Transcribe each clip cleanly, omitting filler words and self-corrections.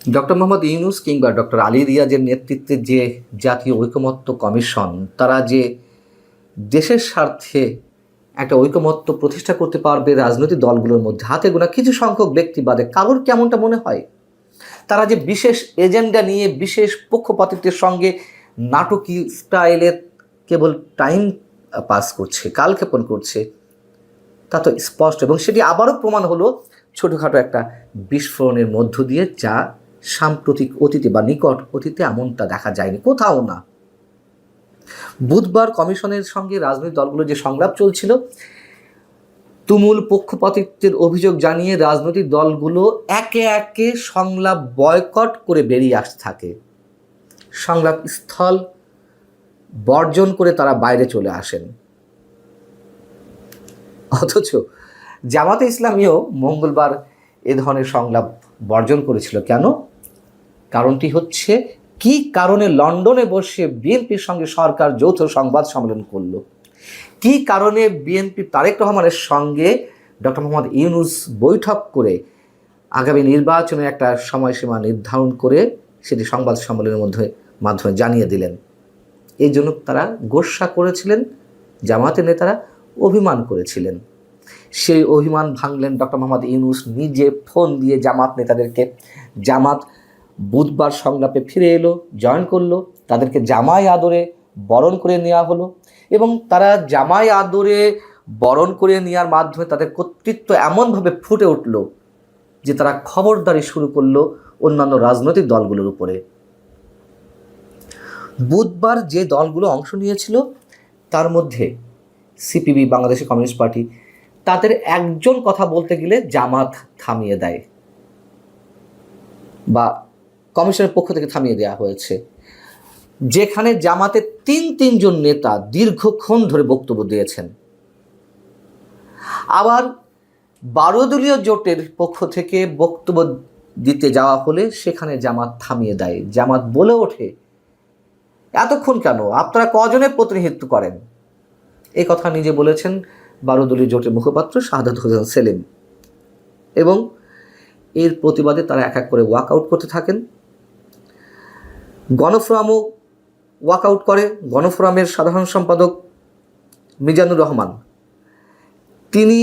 Doctor Mohammad Yunus কিংবা doctor Ali রিয়াজের নেতৃত্বে যে জাতীয় ঐকমত্য কমিশন, তারা যে দেশের স্বার্থে একটা ঐকমত্য প্রতিষ্ঠা করতে পারবে রাজনৈতিক দলগুলোর মধ্যে, হাতে গোনা কিছু সংখ্যক ব্যক্তি বাদে কারোর কেমনটা মনে হয়? তারা যে বিশেষ এজেন্ডা নিয়ে বিশেষ পক্ষপাতিত্বের সঙ্গে নাটকীয় স্টাইলে কেবল টাইম পাস করছে, কালক্ষেপণ করছে, তা তো স্পষ্ট। এবং সেটি আবারও প্রমাণ হলো ছোটোখাটো একটা বিস্ফোরণের মধ্য দিয়ে, যা সাম্প্রতিক অতীতে বা নিকট অতীতে এমনটা দেখা যায়নি কোথাও না। বুধবার কমিশনের সঙ্গে রাজনৈতিক দলগুলো যে সংলাপ চলছিল, তুমুল পক্ষপাতিত্বের অভিযোগ জানিয়ে রাজনৈতিক দলগুলো একে একে সংলাপ বয়কট করে বেরিয়ে আসতে থাকে। সংলাপ স্থল বর্জন করে তারা বাইরে চলে আসেন। অথচ জামাতে ইসলামীও মঙ্গলবার এ ধরনের সংলাপ বর্জন করেছিল। কেন? কারণটি হচ্ছে, কি কারণে লন্ডনে বসে বিএনপির সঙ্গে সরকার যৌথ সংবাদ সম্মেলন করলো, কি কারণে বিএনপি তারেক রহমানের সঙ্গে ডক্টর মোহাম্মদ ইউনূস বৈঠক করে আগামী নির্বাচনের একটা সময়সীমা নির্ধারণ করে সেটি সংবাদ সম্মেলনের মাধ্যমে জানিয়ে দিলেন। এই জন্য তারা গোস্বা করেছিলেন, জামাতের নেতারা অভিমান করেছিলেন। সেই অভিমান ভাঙলেন ডক্টর মোহাম্মদ ইউনূস নিজে ফোন দিয়ে জামাত নেতাদেরকে। জামাত বুধবার সংলাপে ফিরে এলো, জয়েন করলো, তাদেরকে জামাই আদরে বরণ করে নেওয়া হলো এবং তারা জামাই আদরে বরণ করে নেওয়ার মাধ্যমে তাদের কর্তৃত্ব এমনভাবে ফুটে উঠল যে তারা খবরদারি শুরু করলো অন্যান্য রাজনৈতিক দলগুলোর উপরে। বুধবার যে দলগুলো অংশ নিয়েছিল তার মধ্যে সিপিবি, বাংলাদেশ কমিউনিস্ট পার্টি, তাদের একজন কথা বলতে গেলে জামাত থামিয়ে দেয় বা কমিশনের পক্ষ থেকে থামিয়ে দেওয়া হয়েছে। যেখানে জামাতের তিনজন নেতা দীর্ঘক্ষণ ধরে বক্তব্য দিয়েছেন। আবার 12 দলীয় জোটের পক্ষ থেকে বক্তব্য দিতে যাওয়া হলে সেখানে জামাত থামিয়ে দেয়। জামাত বলে ওঠে, এতক্ষণ কেন, আপনারা কজনের প্রতিনিধিত্ব করেন? এই কথা নিজে বলেছেন 12 দলীয় জোটের মুখপাত্র শাহাদাত হোসেন সেলিম। এবং এর প্রতিবাদে তারা এক এক করে ওয়াকআউট করতে থাকেন। গণফোরামও ওয়াকআউট করে। গণফোরামের সাধারণ সম্পাদক মিজানুর রহমান, তিনি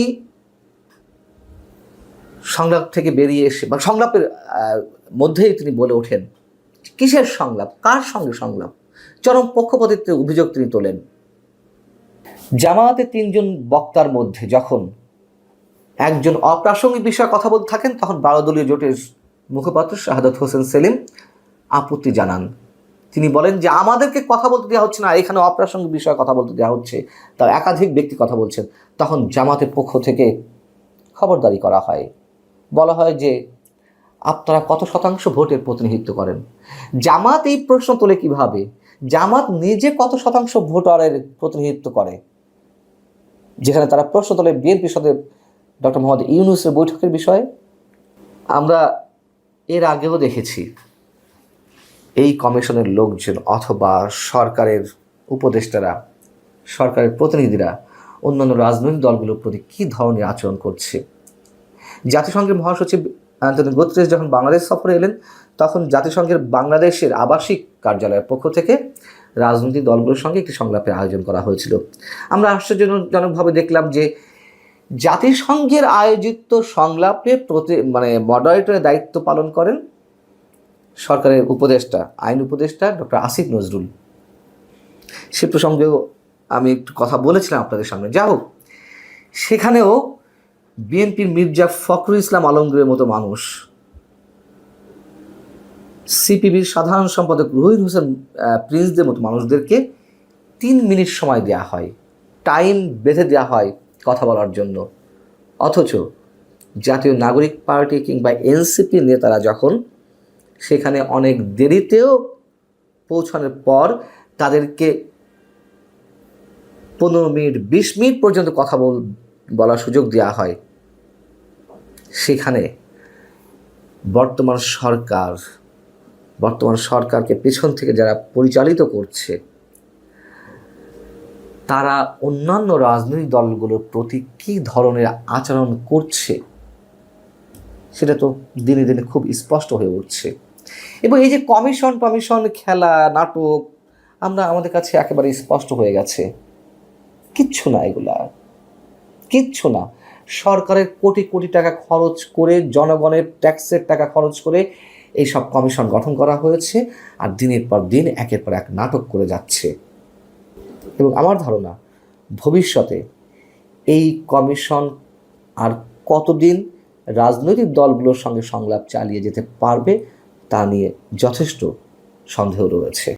সংলাপ থেকে বেরিয়ে এসে বা সংলাপের মধ্যেই তিনি বলে ওঠেন, কিসের সংলাপ, কার সঙ্গে সংলাপ? চরম পক্ষপাতিত্বের অভিযোগ তিনি তোলেন। জামায়াতের 3জন বক্তার মধ্যে যখন একজন অপ্রাসঙ্গিক বিষয়ে কথা বলতে থাকেন, তখন 12 দলীয় জোটের মুখপাত্র শাহাদাত হোসেন সেলিম আপত্তি জানান। তিনি বলেন যে আমাদেরকে কথা বলতে দেওয়া হচ্ছে না, এখানে অপ্রাসঙ্গিক বিষয়ে কথা বলতে দেওয়া হচ্ছে, তার একাধিক ব্যক্তি কথা বলছেন। তখন জামাতের পক্ষ থেকে খবরদারি করা হয়, বলা হয় যে আপনারা কত শতাংশ ভোটের প্রতিনিধিত্ব করেন? জামাত এই প্রশ্ন তোলে কিভাবে? জামাত নিজে কত শতাংশ ভোটারের প্রতিনিধিত্ব করে? যেখানে তারা প্রশ্ন তোলে বিএনপির সাথে ডক্টর মোহাম্মদ ইউনূসের বৈঠকের বিষয়ে। আমরা এর আগেও দেখেছি এই কমিশনের লোকজন অথবা সরকারের উপদেষ্টারা, সরকারের প্রতিনিধিরা অন্যান্য রাজনৈতিক দলগুলোর প্রতি কী ধরনের আচরণ করছে। জাতিসংঘের মহাসচিব অ্যান্টনিও গুতেরেস যখন বাংলাদেশ সফরে এলেন, তখন জাতিসংঘের বাংলাদেশের আবাসিক কার্যালয়ের পক্ষ থেকে রাজনৈতিক দলগুলোর সঙ্গে একটি সংলাপের আয়োজন করা হয়েছিল। আমরা আশ্চর্যজনকভাবে দেখলাম যে জাতিসংঘের আয়োজিত সংলাপে মডারেটরের দায়িত্ব পালন করেন সরকারের উপদেষ্টা, আইন উপদেষ্টা ডক্টর আসিফ নজরুল। সে প্রসঙ্গেও আমি একটু কথা বলেছিলাম আপনাদের সামনে। যা হোক, সেখানেও বিএনপির মির্জা ফখরুল ইসলাম আলমগীরের মতো মানুষ, সিপিবির সাধারণ সম্পাদক রুহুল হোসেন প্রিন্সদের মতো মানুষদেরকে 3 মিনিট সময় দেওয়া হয়, টাইম বেঁধে দেওয়া হয় কথা বলার জন্য। অথচ জাতীয় নাগরিক পার্টি কিংবা এনসিপির নেতারা যখন সেখানে অনেক দেরিতেও পৌঁছানোর পর তাদেরকে 15 মিনিট 20 মিনিট পর্যন্ত কথা বলার সুযোগ দেওয়া হয়, সেখানে বর্তমান সরকারকে পেছন থেকে যারা পরিচালিত করছে, তারা অন্যান্য রাজনৈতিক দলগুলোর প্রতি কী ধরনের আচরণ করছে সেটা তো দিনে দিনে খুব স্পষ্ট হয়ে উঠছে। এবং এই যে কমিশন খেলা নাটক, আমাদের কাছে একেবারে স্পষ্ট হয়ে গেছে, কিচ্ছু না, এগুলা কিচ্ছু না। সরকারের কোটি কোটি টাকা খরচ করে, জনগণের ট্যাক্সের টাকা খরচ করে এইসব কমিশন গঠন করা হয়েছে, আর দিনের পর দিন একের পর এক নাটক করে যাচ্ছে। এবং আমার ধারণা ভবিষ্যতে এই কমিশন আর কতদিন রাজনৈতিক দলগুলোর সঙ্গে সংলাপ চালিয়ে যেতে পারবে তা নিয়ে যথেষ্ট সন্দেহ রয়েছে।